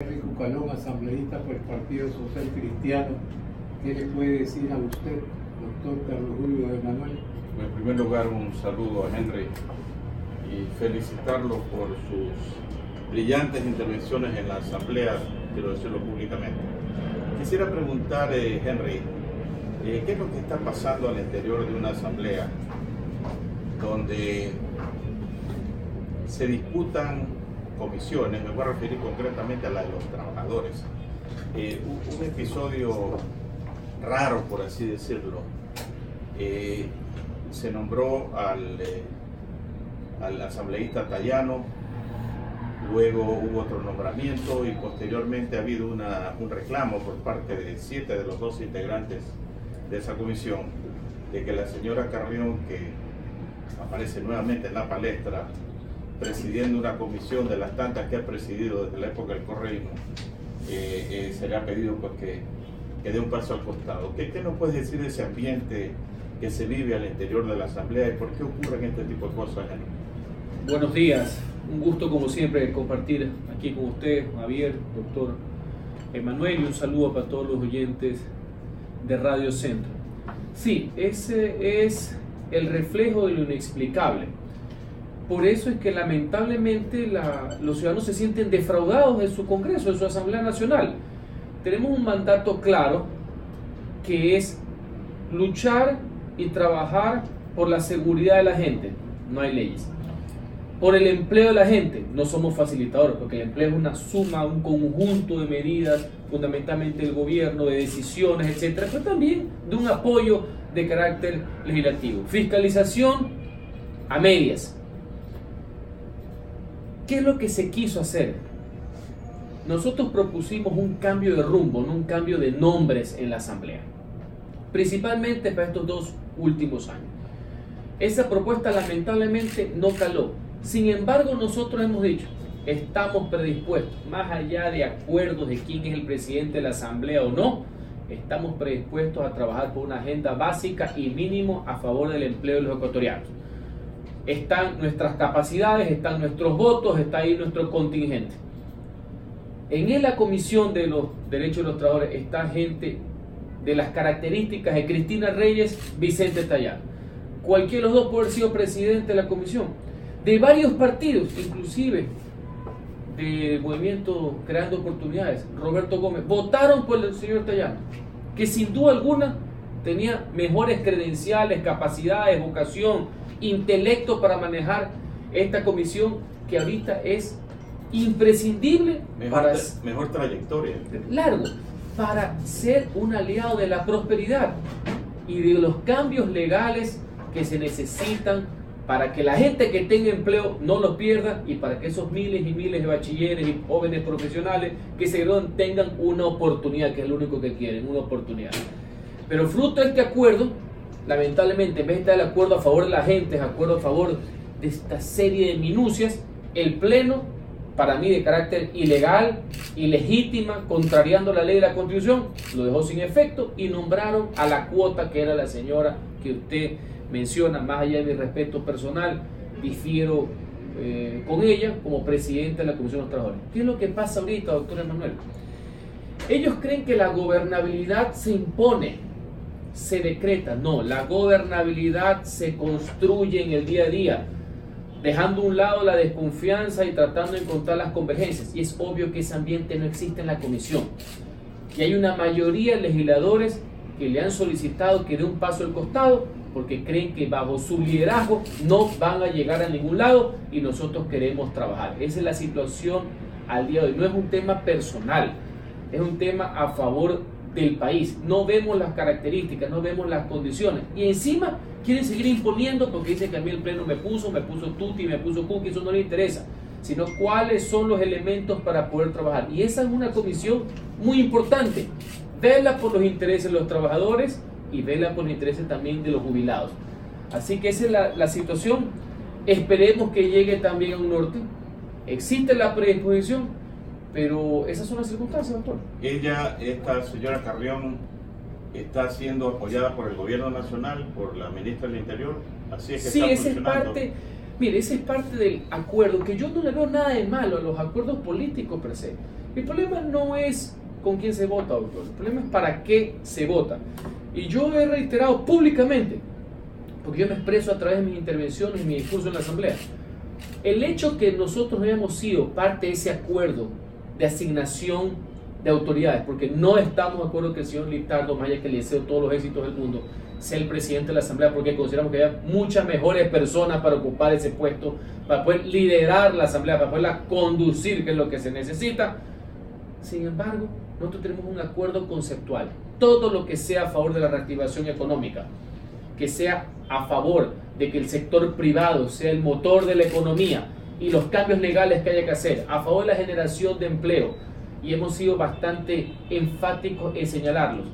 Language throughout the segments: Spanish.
Henry Cucalón, asambleísta por el Partido Social Cristiano. ¿Qué le puede decir a usted, doctor Carlos Julio Emanuel? En primer lugar, un saludo a Henry y felicitarlo por sus brillantes intervenciones en la Asamblea, quiero decirlo públicamente. Quisiera preguntar, Henry, ¿qué es lo que está pasando al interior de una Asamblea donde se disputan comisiones? Me voy a referir concretamente a la de los trabajadores. Un episodio raro, por así decirlo. Se nombró al asambleísta Tayano, luego hubo otro nombramiento y posteriormente ha habido un reclamo por parte de 7 de los 12 integrantes de esa comisión de que la señora Carrión, que aparece nuevamente en la palestra presidiendo una comisión de las tantas que ha presidido desde la época del correísmo, se le ha pedido pues, que dé un paso al costado. ¿Qué nos puedes decir de ese ambiente que se vive al interior de la Asamblea y por qué ocurren este tipo de cosas? Buenos días, un gusto como siempre compartir aquí con usted, Javier, doctor Emanuel, y un saludo para todos los oyentes de Radio Centro. Sí, ese es el reflejo de lo inexplicable. Por eso es que lamentablemente los ciudadanos se sienten defraudados de su Congreso, de su Asamblea Nacional. Tenemos un mandato claro que es luchar y trabajar por la seguridad de la gente, no hay leyes. Por el empleo de la gente, no somos facilitadores, porque el empleo es una suma, un conjunto de medidas, fundamentalmente del gobierno, de decisiones, etcétera, pero también de un apoyo de carácter legislativo. Fiscalización a medias. ¿Qué es lo que se quiso hacer? Nosotros propusimos un cambio de rumbo, no un cambio de nombres en la Asamblea, principalmente para estos 2 últimos años. Esa propuesta lamentablemente no caló. Sin embargo, nosotros hemos dicho, estamos predispuestos, más allá de acuerdos de quién es el presidente de la Asamblea o no, estamos predispuestos a trabajar por una agenda básica y mínimo a favor del empleo de los ecuatorianos. Están nuestras capacidades, están nuestros votos, está ahí nuestro contingente. En la Comisión de los Derechos de los Trabajadores está gente de las características de Cristina Reyes, Vicente Tayano. Cualquiera de los dos puede haber sido presidente de la comisión. De varios partidos, inclusive del movimiento Creando Oportunidades, Roberto Gómez, votaron por el señor Tayano, que sin duda alguna tenía mejores credenciales, capacidades, vocación, intelecto para manejar esta comisión que ahorita es imprescindible mejor trayectoria largo para ser un aliado de la prosperidad y de los cambios legales que se necesitan para que la gente que tenga empleo no los pierda y para que esos miles y miles de bachilleres y jóvenes profesionales que se gradúen tengan una oportunidad, que es lo único que quieren, una oportunidad. Pero fruto de este acuerdo, lamentablemente, en vez de estar el acuerdo a favor de la gente, es acuerdo a favor de esta serie de minucias, el Pleno, para mí de carácter ilegal, ilegítima, contrariando la ley de la Constitución, lo dejó sin efecto y nombraron a la cuota que era la señora que usted menciona. Más allá de mi respeto personal, difiero con ella como presidenta de la Comisión de los Trabajadores. ¿Qué es lo que pasa ahorita, doctor Emanuel? Ellos creen que la gobernabilidad se impone, se decreta. No, la gobernabilidad se construye en el día a día, dejando a un lado la desconfianza y tratando de encontrar las convergencias. Y es obvio que ese ambiente no existe en la comisión. Y hay una mayoría de legisladores que le han solicitado que dé un paso al costado porque creen que bajo su liderazgo no van a llegar a ningún lado y nosotros queremos trabajar. Esa es la situación al día de hoy. No es un tema personal, es un tema a favor del país. No vemos las características, no vemos las condiciones y encima quieren seguir imponiendo porque dicen que a mí el Pleno me puso Tuti, me puso Cookie. Eso no le interesa, sino cuáles son los elementos para poder trabajar. Y esa es una comisión muy importante. Vela por los intereses de los trabajadores y vela por los intereses también de los jubilados. Así que esa es la situación. Esperemos que llegue también a un norte. Existe la predisposición, pero esas son las circunstancias, doctor. Esta señora Carrión, está siendo apoyada por el gobierno nacional, por la ministra del Interior. Así es que sí, está esa funcionando. es parte. Mire, esa es parte del acuerdo, que yo no le veo nada de malo a los acuerdos políticos per se. Mi problema no es con quién se vota, doctor. El problema es para qué se vota. Y yo he reiterado públicamente, porque yo me expreso a través de mis intervenciones y mi discurso en la Asamblea, el hecho que nosotros no hayamos sido parte de ese acuerdo de asignación de autoridades, porque no estamos de acuerdo que el señor Listardo, más allá que le deseo todos los éxitos del mundo, sea el presidente de la Asamblea, porque consideramos que hay muchas mejores personas para ocupar ese puesto, para poder liderar la Asamblea, para poderla conducir, que es lo que se necesita. Sin embargo, nosotros tenemos un acuerdo conceptual. Todo lo que sea a favor de la reactivación económica, que sea a favor de que el sector privado sea el motor de la economía y los cambios legales que haya que hacer, a favor de la generación de empleo, y hemos sido bastante enfáticos en señalarlos.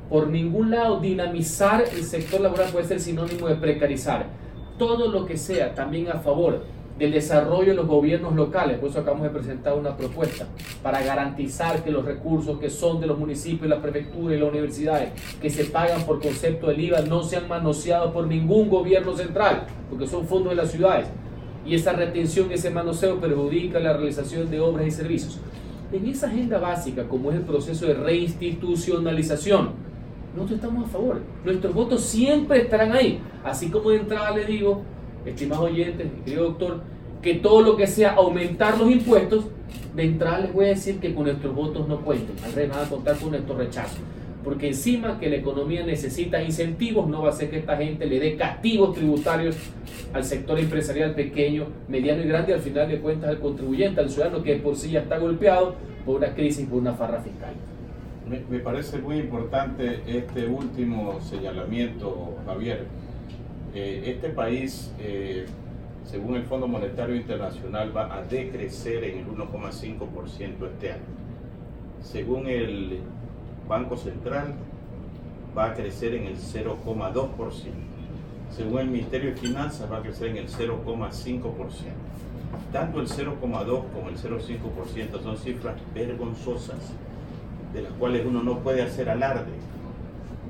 Por ningún lado dinamizar el sector laboral puede ser sinónimo de precarizar. Todo lo que sea también a favor del desarrollo de los gobiernos locales, por eso acabamos de presentar una propuesta para garantizar que los recursos que son de los municipios, las prefecturas y las universidades, que se pagan por concepto del IVA, no sean manoseados por ningún gobierno central, porque son fondos de las ciudades, y esa retención, ese manoseo perjudica la realización de obras y servicios. En esa agenda básica, como es el proceso de reinstitucionalización, nosotros estamos a favor. Nuestros votos siempre estarán ahí. Así como de entrada les digo, estimados oyentes, querido doctor, que todo lo que sea aumentar los impuestos, de entrada les voy a decir que con nuestros votos no cuenten. Al revés, van a contar con nuestro rechazo. Porque encima que la economía necesita incentivos, no va a ser que esta gente le dé castigos tributarios al sector empresarial pequeño, mediano y grande, al final de cuentas al contribuyente, al ciudadano que por sí ya está golpeado por una crisis, por una farra fiscal. Me parece muy importante este último señalamiento, Javier. Este país, según el Fondo Monetario Internacional, va a decrecer en el 1,5% este año. Según el Banco Central, va a crecer en el 0,2%. Según el Ministerio de Finanzas, va a crecer en el 0,5%. Tanto el 0,2 como el 0,5% son cifras vergonzosas, de las cuales uno no puede hacer alarde.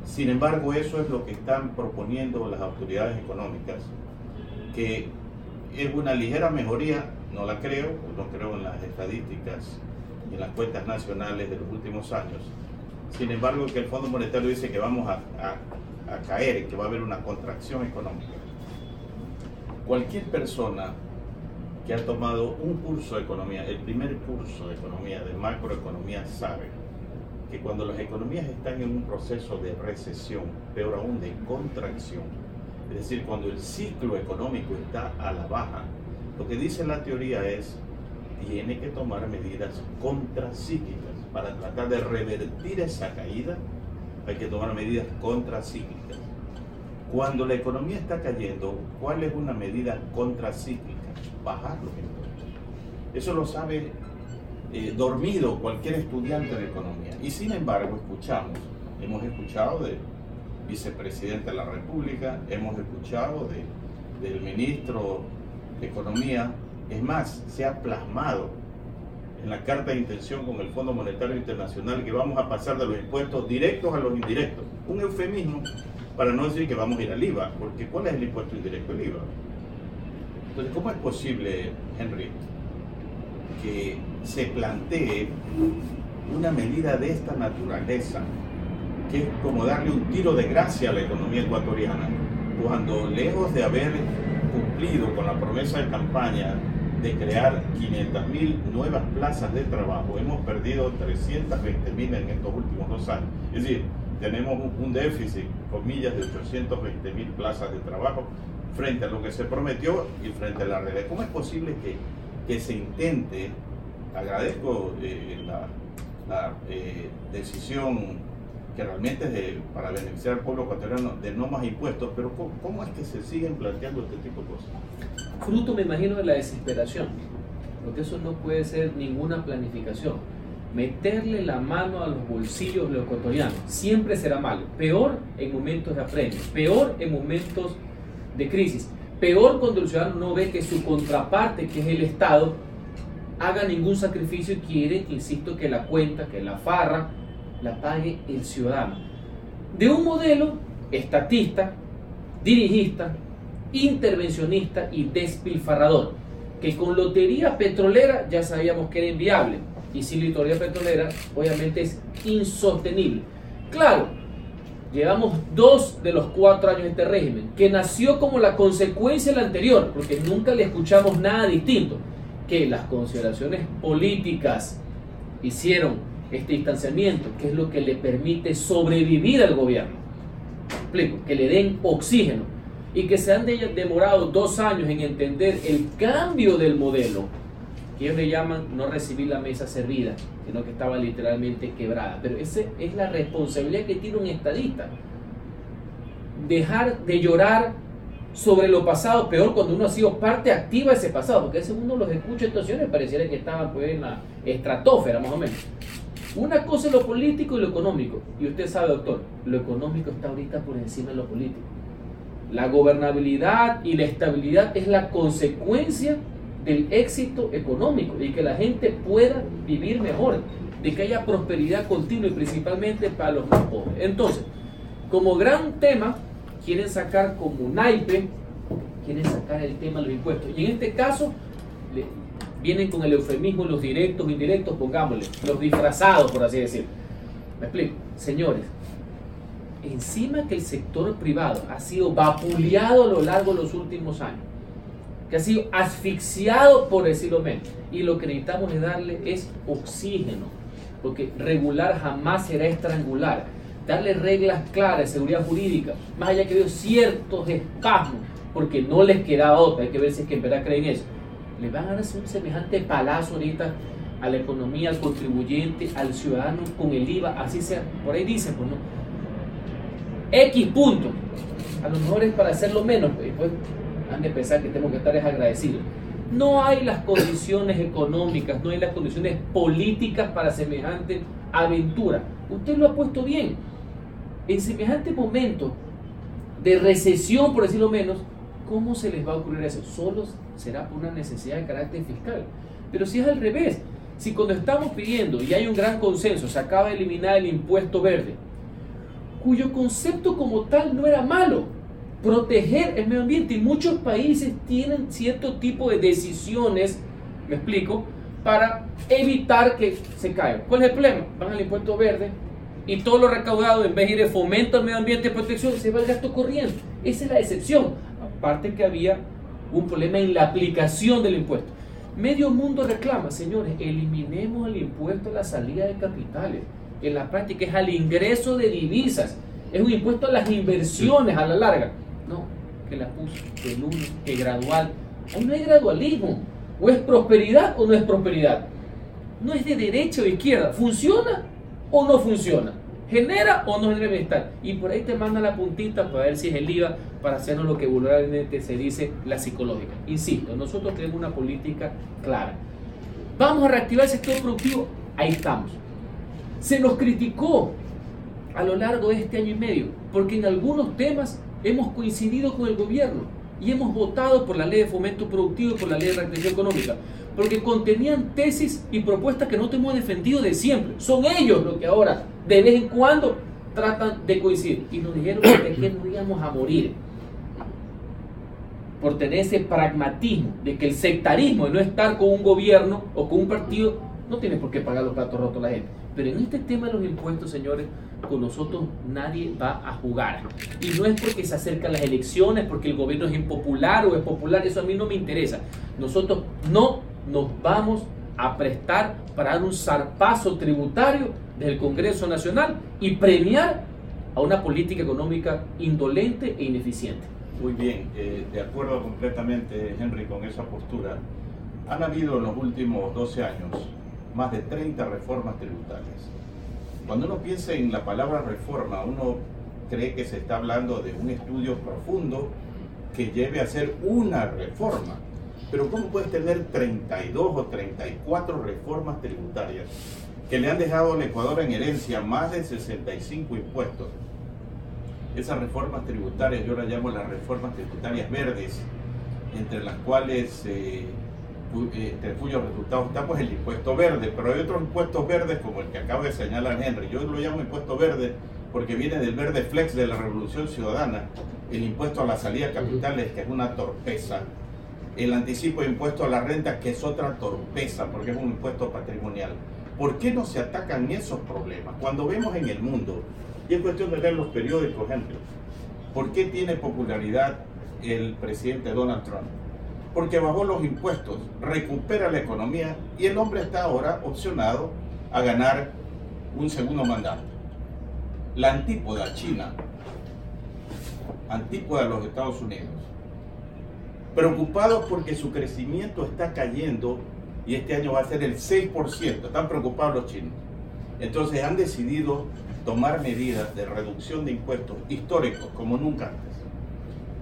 Sin embargo, eso es lo que están proponiendo las autoridades económicas, que es una ligera mejoría, no la creo, no creo en las estadísticas y en las cuentas nacionales de los últimos años. Sin embargo, que el Fondo Monetario dice que vamos a caer, que va a haber una contracción económica. Cualquier persona que ha tomado un curso de economía, el primer curso de economía, de macroeconomía, sabe que cuando las economías están en un proceso de recesión, peor aún de contracción, es decir, cuando el ciclo económico está a la baja, lo que dice la teoría es, tiene que tomar medidas contracíclicas. Para tratar de revertir esa caída, hay que tomar medidas contracíclicas. Cuando la economía está cayendo, ¿cuál es una medida contracíclica? Bajar los impuestos. Eso lo sabe dormido cualquier estudiante de economía. Y sin embargo, hemos escuchado del vicepresidente de la República, hemos escuchado del ministro de Economía. Es más, se ha plasmado en la carta de intención con el Fondo Monetario Internacional que vamos a pasar de los impuestos directos a los indirectos. Un eufemismo para no decir que vamos a ir al IVA, porque ¿cuál es el impuesto indirecto? El IVA. Entonces, ¿cómo es posible, Henry, que se plantee una medida de esta naturaleza, que es como darle un tiro de gracia a la economía ecuatoriana, cuando lejos de haber cumplido con la promesa de campaña de crear 500.000 nuevas plazas de trabajo, hemos perdido 320.000 en estos últimos 2 años? Es decir, tenemos un déficit, comillas, de 820.000 plazas de trabajo frente a lo que se prometió y frente a la realidad. ¿Cómo es posible que se intente? Agradezco la decisión que realmente es para beneficiar al pueblo ecuatoriano de no más impuestos, pero ¿cómo es que se siguen planteando este tipo de cosas? Fruto, me imagino, de la desesperación, porque eso no puede ser ninguna planificación. Meterle la mano a los bolsillos de los ecuatorianos siempre será malo, peor en momentos de apremio, peor en momentos de crisis, peor cuando el ciudadano no ve que su contraparte, que es el Estado, haga ningún sacrificio y quiere, insisto, que la cuenta, que la farra, la pague el ciudadano. De un modelo estatista, dirigista, intervencionista y despilfarrador, que con lotería petrolera ya sabíamos que era inviable, y sin la autoridad petrolera, obviamente es insostenible. Claro, llevamos 2 de los 4 años de este régimen, que nació como la consecuencia del anterior, porque nunca le escuchamos nada distinto, que las consideraciones políticas hicieron este distanciamiento, que es lo que le permite sobrevivir al gobierno. Explico, que le den oxígeno, y que se han demorado 2 años en entender el cambio del modelo, que ellos le llaman no recibir la mesa servida, sino que estaba literalmente quebrada. Pero esa es la responsabilidad que tiene un estadista. Dejar de llorar sobre lo pasado, peor cuando uno ha sido parte activa de ese pasado, porque a veces uno los escucha en situaciones pareciera que estaban pues en la estratosfera más o menos. Una cosa es lo político y lo económico, y usted sabe, doctor, lo económico está ahorita por encima de lo político. La gobernabilidad y la estabilidad es la consecuencia del éxito económico y que la gente pueda vivir mejor, de que haya prosperidad continua y principalmente para los más pobres. Entonces, como gran tema, quieren sacar como naipe, quieren sacar el tema de los impuestos. Y en este caso, vienen con el eufemismo, los directos, indirectos, pongámosle, los disfrazados, por así decirlo. ¿Me explico? Señores, encima que el sector privado ha sido vapuleado a lo largo de los últimos años, que ha sido asfixiado, por decirlo menos, y lo que necesitamos es oxígeno, porque regular jamás será estrangular. Darle reglas claras de seguridad jurídica, más allá que veo ciertos espasmos, porque no les queda otra, hay que ver si es que en verdad creen eso. Le van a dar un semejante palazo ahorita a la economía, al contribuyente, al ciudadano con el IVA, así sea, por ahí dicen, pues no, X punto, a lo mejor es para hacerlo menos, pues después han de pensar que tenemos que estar agradecidos. No hay las condiciones económicas, no hay las condiciones políticas para semejante aventura. Usted lo ha puesto bien. En semejante momento de recesión, por decirlo menos, ¿cómo se les va a ocurrir eso? Solo será por una necesidad de carácter fiscal. Pero si es al revés, si cuando estamos pidiendo, y hay un gran consenso, se acaba de eliminar el impuesto verde, cuyo concepto como tal no era malo, proteger el medio ambiente, y muchos países tienen cierto tipo de decisiones, me explico, para evitar que se caiga. ¿Cuál es el problema? Van al impuesto verde y todo lo recaudado, en vez de ir de fomento al medio ambiente y protección, se va al gasto corriente. Esa es la excepción. Aparte que había un problema en la aplicación del impuesto. Medio mundo reclama, señores, eliminemos el impuesto a la salida de capitales. En la práctica es al ingreso de divisas. Es un impuesto a las inversiones a la larga. No, que la puso, que el uno, que gradual. Ahí no hay gradualismo. O es prosperidad o no es prosperidad. No es de derecha o de izquierda. ¿Funciona o no funciona? ¿Genera o no genera bienestar? Y por ahí te manda la puntita para ver si es el IVA, para hacernos lo que vulgarmente se dice la psicológica. Insisto, nosotros tenemos una política clara. Vamos a reactivar el sector productivo. Ahí estamos. Se nos criticó a lo largo de este año y medio, porque en algunos temas hemos coincidido con el gobierno y hemos votado por la ley de fomento productivo y por la ley de reactivación económica, porque contenían tesis y propuestas que no te hemos defendido de siempre. Son ellos los que ahora, de vez en cuando, tratan de coincidir. Y nos dijeron que no íbamos a morir por tener ese pragmatismo de que el sectarismo de no estar con un gobierno o con un partido no tiene por qué pagar los platos rotos la gente. Pero en este tema de los impuestos, señores, con nosotros nadie va a jugar. Y no es porque se acercan las elecciones, porque el gobierno es impopular o es popular, eso a mí no me interesa. Nosotros no nos vamos a prestar para dar un zarpazo tributario del Congreso Nacional y premiar a una política económica indolente e ineficiente. Muy bien, de acuerdo completamente, Henry, con esa postura. Han habido en los últimos 12 años más de 30 reformas tributarias. Cuando uno piensa en la palabra reforma, uno cree que se está hablando de un estudio profundo que lleve a hacer una reforma. Pero ¿cómo puedes tener 32 o 34 reformas tributarias que le han dejado al Ecuador en herencia más de 65 impuestos? Esas reformas tributarias yo las llamo las reformas tributarias verdes, entre las cuales entre cuyos resultados está pues el impuesto verde, pero hay otros impuestos verdes como el que acaba de señalar Henry. Yo lo llamo impuesto verde porque viene del verde flex de la Revolución Ciudadana, el impuesto a la salida de capitales, que es una torpeza, el anticipo de impuesto a la renta, que es otra torpeza porque es un impuesto patrimonial. ¿Por qué no se atacan esos problemas? Cuando vemos en el mundo, y es cuestión de leer los periódicos, ejemplo, ¿por qué tiene popularidad el presidente Donald Trump? Porque bajó los impuestos, recupera la economía y el hombre está ahora opcionado a ganar un segundo mandato. La antípoda, China, antípoda de los Estados Unidos, preocupados porque su crecimiento está cayendo y este año va a ser el 6%, están preocupados los chinos. Entonces han decidido tomar medidas de reducción de impuestos históricos como nunca antes.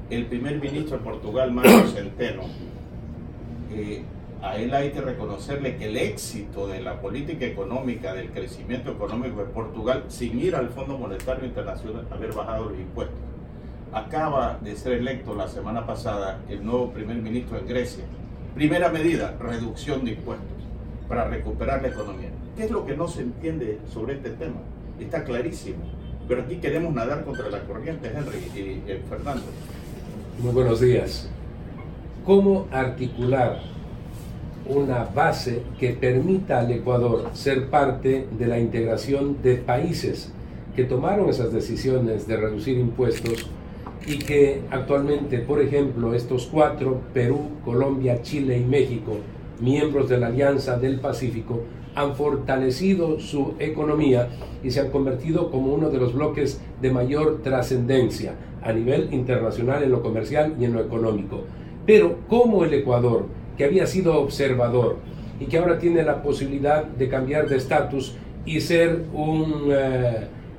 El primer ministro de Portugal, Mário Centeno, a él hay que reconocerle que el éxito de la política económica, del crecimiento económico de Portugal, sin ir al Fondo Monetario Internacional, haber bajado los impuestos. Acaba de ser electo la semana pasada el nuevo primer ministro en Grecia. Primera medida, reducción de impuestos para recuperar la economía. ¿Qué es lo que no se entiende sobre este tema? Está clarísimo, pero aquí queremos nadar contra la corriente, Henry y Fernando. Muy buenos días. ¿Cómo articular una base que permita al Ecuador ser parte de la integración de países que tomaron esas decisiones de reducir impuestos y que actualmente, por ejemplo, estos 4, Perú, Colombia, Chile y México, miembros de la Alianza del Pacífico, han fortalecido su economía y se han convertido como uno de los bloques de mayor trascendencia a nivel internacional en lo comercial y en lo económico? Pero como el Ecuador, que había sido observador y que ahora tiene la posibilidad de cambiar de estatus y ser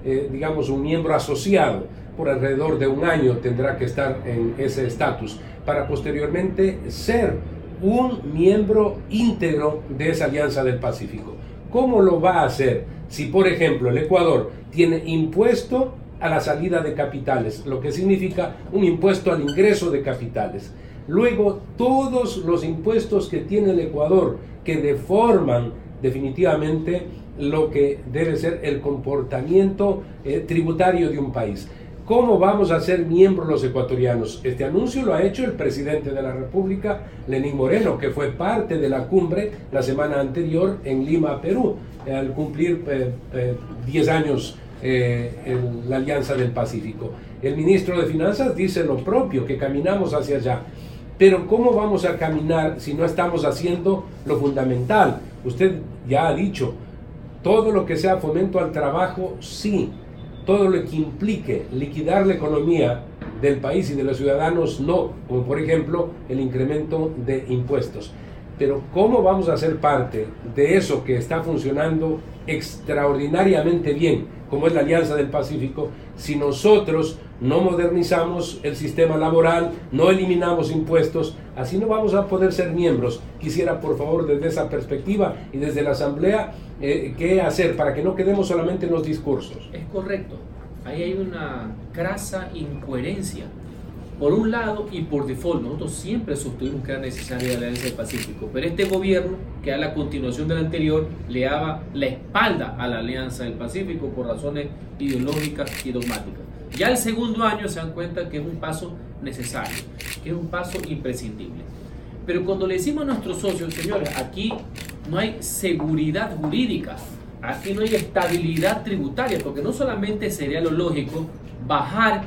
digamos un miembro asociado, por alrededor de un año tendrá que estar en ese estatus para posteriormente ser un miembro íntegro de esa Alianza del Pacífico. ¿Cómo lo va a hacer si, por ejemplo, el Ecuador tiene impuesto a la salida de capitales, lo que significa un impuesto al ingreso de capitales? Luego, todos los impuestos que tiene el Ecuador que deforman definitivamente lo que debe ser el comportamiento tributario de un país. ¿Cómo vamos a ser miembros los ecuatorianos? Este anuncio lo ha hecho el presidente de la República, Lenín Moreno, que fue parte de la cumbre la semana anterior en Lima, Perú, al cumplir 10 años en la Alianza del Pacífico. El ministro de Finanzas dice lo propio, que caminamos hacia allá. Pero ¿cómo vamos a caminar si no estamos haciendo lo fundamental? Usted ya ha dicho, todo lo que sea fomento al trabajo, sí. Todo lo que implique liquidar la economía del país y de los ciudadanos, no, como por ejemplo el incremento de impuestos. Pero ¿cómo vamos a ser parte de eso que está funcionando extraordinariamente bien, como es la Alianza del Pacífico, si nosotros no modernizamos el sistema laboral, no eliminamos impuestos? Así no vamos a poder ser miembros. Quisiera, por favor, desde esa perspectiva y desde la Asamblea, ¿qué hacer para que no quedemos solamente en los discursos? Es correcto. Ahí hay una crasa incoherencia. Por un lado y por default, nosotros siempre sostuvimos que era necesaria la Alianza del Pacífico, pero este gobierno, que a la continuación del anterior, le daba la espalda a la Alianza del Pacífico por razones ideológicas y dogmáticas. Ya el segundo año se dan cuenta que es un paso necesario, que es un paso imprescindible. Pero cuando le decimos a nuestros socios, señores, aquí no hay seguridad jurídica, aquí no hay estabilidad tributaria, porque no solamente sería lo lógico bajar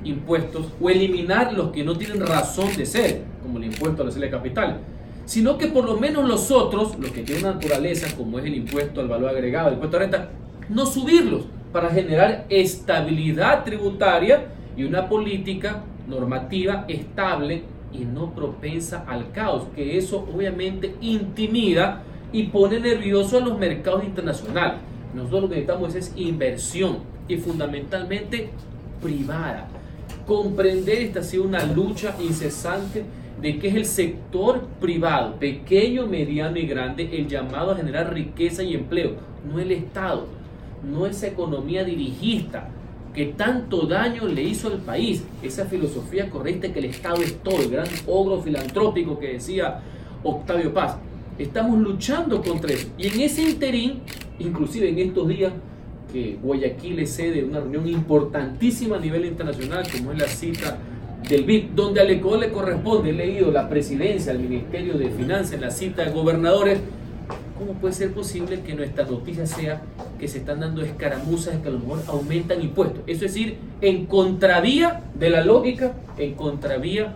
impuestos o eliminar los que no tienen razón de ser, como el impuesto a la salida de capital, sino que por lo menos los otros, los que tienen una naturaleza, como es el impuesto al valor agregado, el impuesto a renta, no subirlos para generar estabilidad tributaria y una política normativa estable y no propensa al caos, que eso obviamente intimida y pone nervioso a los mercados internacionales. Nosotros lo que necesitamos es inversión y fundamentalmente privada. Comprender esta ha sido una lucha incesante de que es el sector privado, pequeño, mediano y grande, el llamado a generar riqueza y empleo, no el Estado, no esa economía dirigista que tanto daño le hizo al país, esa filosofía correcta que el Estado es todo, el gran ogro filantrópico que decía Octavio Paz. Estamos luchando contra eso y en ese interín, inclusive en estos días que Guayaquil es sede de una reunión importantísima a nivel internacional como es la cita del BID, donde al Ecuador le corresponde, he leído la presidencia, el Ministerio de Finanzas, en la cita de gobernadores, ¿cómo puede ser posible que nuestra noticia sea que se están dando escaramuzas que a lo mejor aumentan impuestos? Eso es decir, en contravía de la lógica, en contravía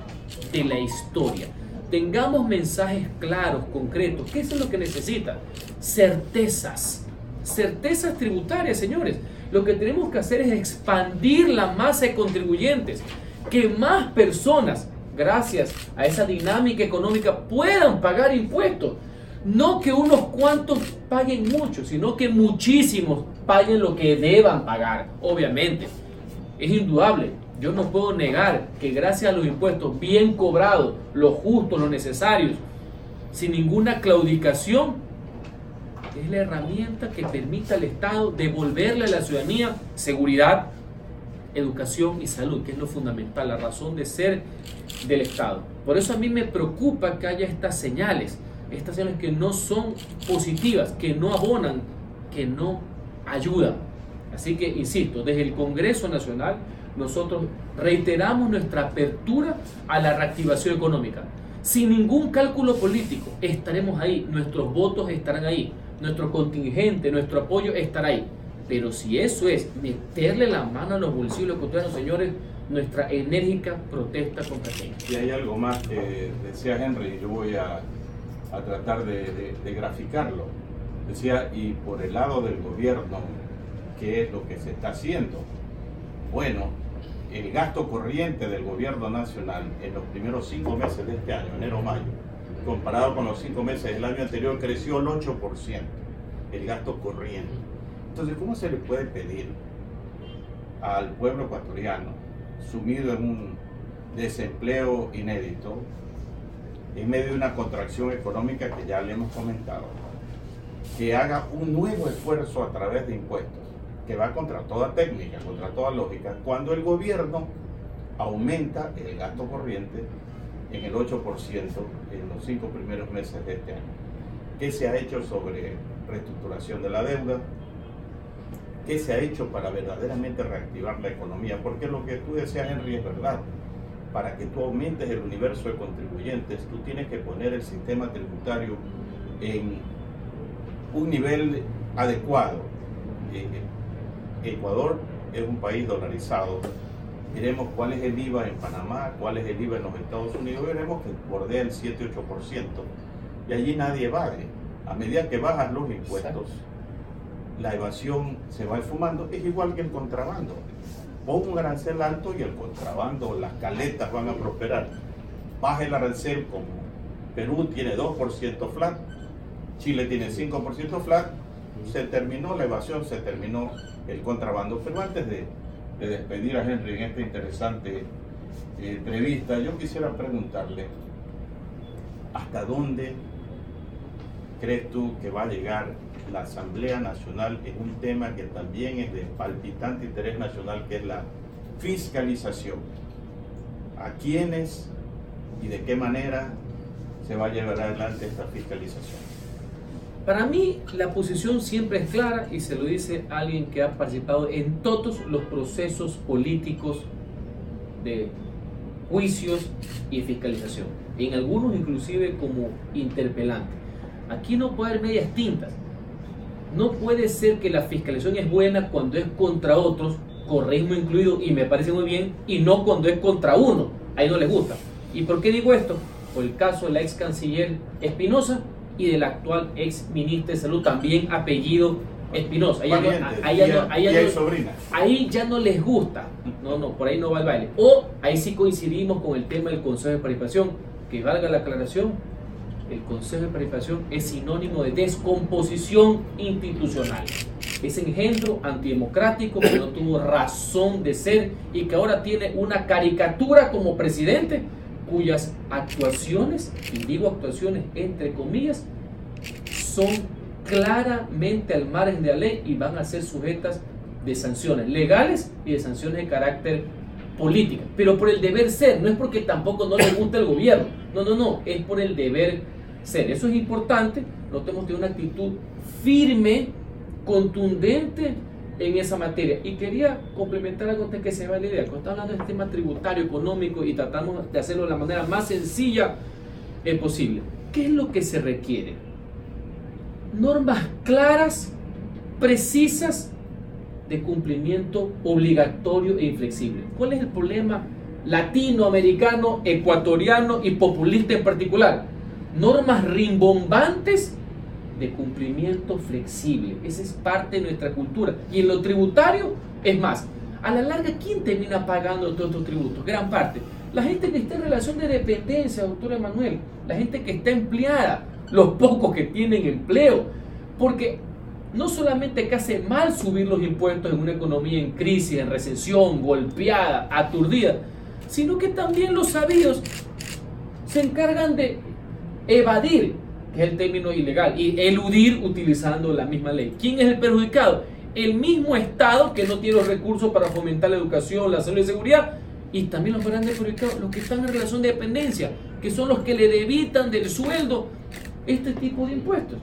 de la historia. Tengamos mensajes claros, concretos. ¿Qué es lo que necesita? Certezas. Certezas tributarias, señores. Lo que tenemos que hacer es expandir la masa de contribuyentes. Que más personas, gracias a esa dinámica económica, puedan pagar impuestos. No que unos cuantos paguen mucho, sino que muchísimos paguen lo que deban pagar. Obviamente, es indudable. Yo no puedo negar que gracias a los impuestos bien cobrados, los justos, los necesarios, sin ninguna claudicación, es la herramienta que permite al Estado devolverle a la ciudadanía seguridad, educación y salud, que es lo fundamental, la razón de ser del Estado. Por eso a mí me preocupa que haya estas señales que no son positivas, que no abonan, que no ayudan. Así que, insisto, desde el Congreso Nacional nosotros reiteramos nuestra apertura a la reactivación económica. Sin ningún cálculo político, estaremos ahí, nuestros votos estarán ahí, nuestro contingente, nuestro apoyo estará ahí. Pero si eso es meterle la mano a los bolsillos de los cotidianos, señores, nuestra enérgica protesta contra ello. Y hay algo más que decía Henry, yo voy a tratar de graficarlo. Decía, y por el lado del gobierno, ¿qué es lo que se está haciendo? Bueno, el gasto corriente del gobierno nacional en los primeros 5 meses de este año, enero-mayo, comparado con los 5 meses del año anterior, creció el 8%, el gasto corriente. Entonces, ¿cómo se le puede pedir al pueblo ecuatoriano, sumido en un desempleo inédito, en medio de una contracción económica que ya le hemos comentado, que haga un nuevo esfuerzo a través de impuestos, que va contra toda técnica, contra toda lógica, cuando el gobierno aumenta el gasto corriente en el 8% en los 5 primeros meses de este año? ¿Qué se ha hecho sobre reestructuración de la deuda? ¿Qué se ha hecho para verdaderamente reactivar la economía? Porque lo que tú decías, Henry, es verdad. Para que tú aumentes el universo de contribuyentes, tú tienes que poner el sistema tributario en un nivel adecuado. Ecuador es un país dolarizado. Miremos cuál es el IVA en Panamá, cuál es el IVA en los Estados Unidos. Veremos que bordea el 7-8%. Y allí nadie evade. A medida que bajas los impuestos, la evasión se va esfumando. Es igual que el contrabando. Pon un arancel alto y el contrabando, las caletas van a prosperar. Baja el arancel, como Perú tiene 2% flat, Chile tiene 5% flat, se terminó la evasión, se terminó el contrabando. Pero antes de despedir a Henry en esta interesante entrevista, yo quisiera preguntarle, ¿hasta dónde crees tú que va a llegar la Asamblea Nacional en un tema que también es de palpitante interés nacional, que es la fiscalización? ¿A quiénes y de qué manera se va a llevar adelante esta fiscalización? Para mí la posición siempre es clara y se lo dice alguien que ha participado en todos los procesos políticos de juicios y fiscalización, en algunos inclusive como interpelante. Aquí no puede haber medias tintas. No puede ser que la fiscalización es buena cuando es contra otros, correísmo incluido, y me parece muy bien, y no cuando es contra uno, ahí no les gusta. ¿Y por qué digo esto? Por el caso de la ex canciller Espinosa y del actual ex ministro de Salud, también apellido Espinosa. Ahí ya no les gusta. No, por ahí no va el baile. O ahí sí coincidimos con el tema del Consejo de Participación, que valga la aclaración, el Consejo de Participación es sinónimo de descomposición institucional. Es engendro antidemocrático que no tuvo razón de ser y que ahora tiene una caricatura como presidente, cuyas actuaciones, y digo actuaciones entre comillas, son claramente al margen de la ley y van a ser sujetas de sanciones legales y de sanciones de carácter político, pero por el deber ser, no es porque tampoco no le gusta el gobierno, no, es por el deber ser. Eso es importante. Nosotros hemos tenido una actitud firme, contundente en esa materia. Y quería complementar algo antes que se vaya la idea. Cuando estamos hablando de este tema tributario, económico, y tratamos de hacerlo de la manera más sencilla posible, ¿qué es lo que se requiere? normas claras, precisas, de cumplimiento obligatorio e inflexible. ¿Cuál es el problema latinoamericano, ecuatoriano y populista en particular? Normas rimbombantes de cumplimiento flexible. Esa es parte de nuestra cultura. Y en lo tributario, es más, a la larga, ¿quién termina pagando todos estos tributos? Gran parte. La gente que está en relación de dependencia, doctor Emanuel, la gente que está empleada, los pocos que tienen empleo, porque no solamente que hace mal subir los impuestos en una economía en crisis, en recesión, golpeada, aturdida, sino que también los sabios se encargan de evadir, que es el término ilegal, y eludir utilizando la misma ley. ¿Quién es el perjudicado? El mismo Estado que no tiene los recursos para fomentar la educación, la salud y seguridad, y también los grandes perjudicados, los que están en relación de dependencia, que son los que le debitan del sueldo este tipo de impuestos.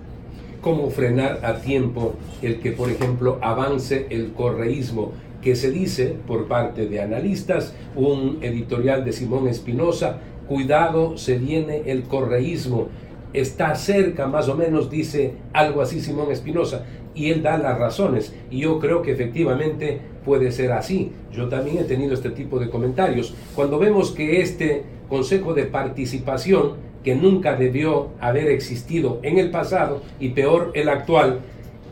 ¿Cómo frenar a tiempo el que, por ejemplo, avance el correísmo? Que se dice por parte de analistas, un editorial de Simón Espinosa, cuidado, se viene el correísmo, está cerca más o menos, dice algo así Simón Espinosa, y él da las razones, y yo creo que efectivamente puede ser así. Yo también he tenido este tipo de comentarios. Cuando vemos que este Consejo de Participación, que nunca debió haber existido en el pasado, y peor el actual,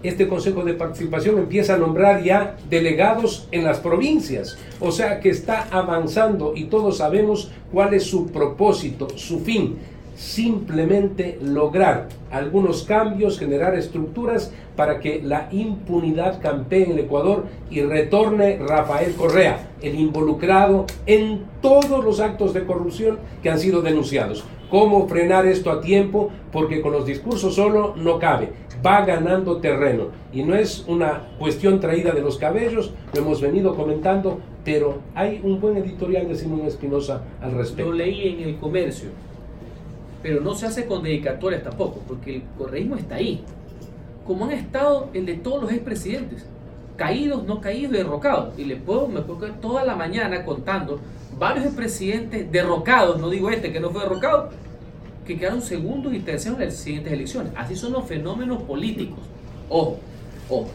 este Consejo de Participación empieza a nombrar ya delegados en las provincias, o sea que está avanzando y todos sabemos cuál es su propósito, su fin, simplemente lograr algunos cambios, generar estructuras para que la impunidad campee en el Ecuador y retorne Rafael Correa, el involucrado en todos los actos de corrupción que han sido denunciados. ¿Cómo frenar esto a tiempo? Porque con los discursos solo no cabe, va ganando terreno y no es una cuestión traída de los cabellos, lo hemos venido comentando, pero hay un buen editorial de Simón Espinosa al respecto. Lo leí en El Comercio, pero no se hace con dedicatorias tampoco, porque el correísmo está ahí, como han estado el de todos los expresidentes, caídos, no caídos, derrocados, y me puedo quedar toda la mañana contando varios expresidentes derrocados, no digo este que no fue derrocado, que quedaron segundos y terceros en las siguientes elecciones. Así son los fenómenos políticos. Ojo,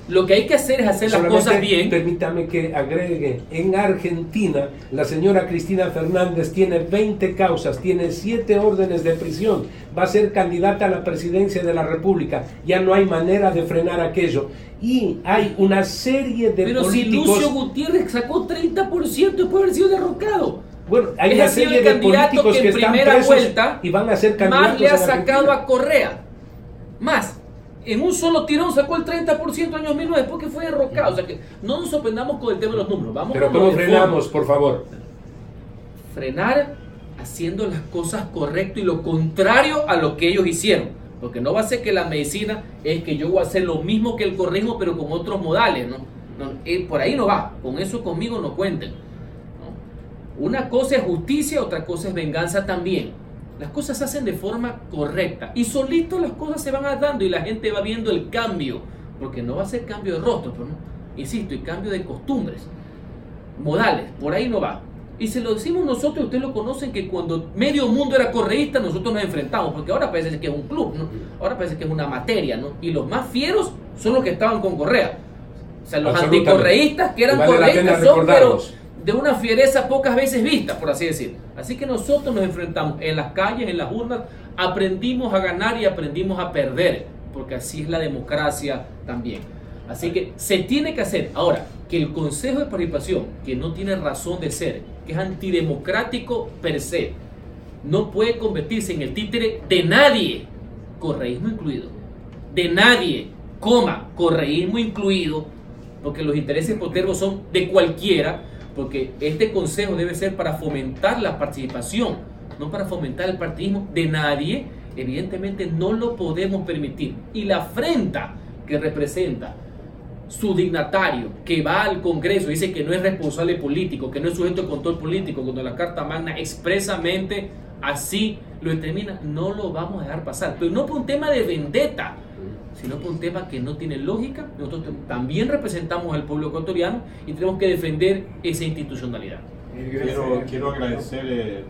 lo que hay que hacer es hacer las cosas bien. Permítame que agregue, en Argentina la señora Cristina Fernández tiene 20 causas, tiene 7 órdenes de prisión, va a ser candidata a la presidencia de la República, ya no hay manera de frenar aquello, y hay una serie de políticos... Pero si Lucio Gutiérrez sacó 30% después de haber sido derrocado. Bueno, hay una serie de políticos que están presos vuelta, y van a ser candidatos. Más le ha sacado a Correa, más. En un solo tirón sacó el 30% año 2009 después que fue derrocado. O sea que no nos sorprendamos con el tema de los números. Vamos. Pero ¿cómo frenamos, por favor? Frenar haciendo las cosas correcto y lo contrario a lo que ellos hicieron. Porque no va a ser que la medicina es que yo voy a hacer lo mismo que el correísmo pero con otros modales, ¿no? Por ahí no va. Con eso conmigo no cuenten, ¿no? Una cosa es justicia, otra cosa es venganza también. Las cosas se hacen de forma correcta y solito las cosas se van dando y la gente va viendo el cambio, porque no va a ser cambio de rostro, pero no, insisto, y cambio de costumbres, modales, por ahí no va. Y se lo decimos nosotros, ustedes lo conocen, que cuando medio mundo era correísta nosotros nos enfrentamos, porque ahora parece que es un club, ¿no? Ahora parece que es una materia, ¿no? Y los más fieros son los que estaban con Correa. O sea, los anticorreístas que eran correístas son, pero de una fiereza pocas veces vista, por así decir. Así que nosotros nos enfrentamos en las calles, en las urnas, aprendimos a ganar y aprendimos a perder, porque así es la democracia también. Así que se tiene que hacer. Ahora, que el Consejo de Participación, que no tiene razón de ser, que es antidemocrático per se, no puede convertirse en el títere de nadie, correísmo incluido, de nadie, correísmo incluido, porque los intereses postergos son de cualquiera, porque este consejo debe ser para fomentar la participación, no para fomentar el partidismo de nadie. Evidentemente no lo podemos permitir. Y la afrenta que representa su dignatario, que va al Congreso, dice que no es responsable político, que no es sujeto de control político, cuando la Carta Magna expresamente así lo determina, no lo vamos a dejar pasar. Pero no por un tema de vendetta, sino por un tema que no tiene lógica. Nosotros también representamos al pueblo ecuatoriano y tenemos que defender esa institucionalidad. Quiero agradecer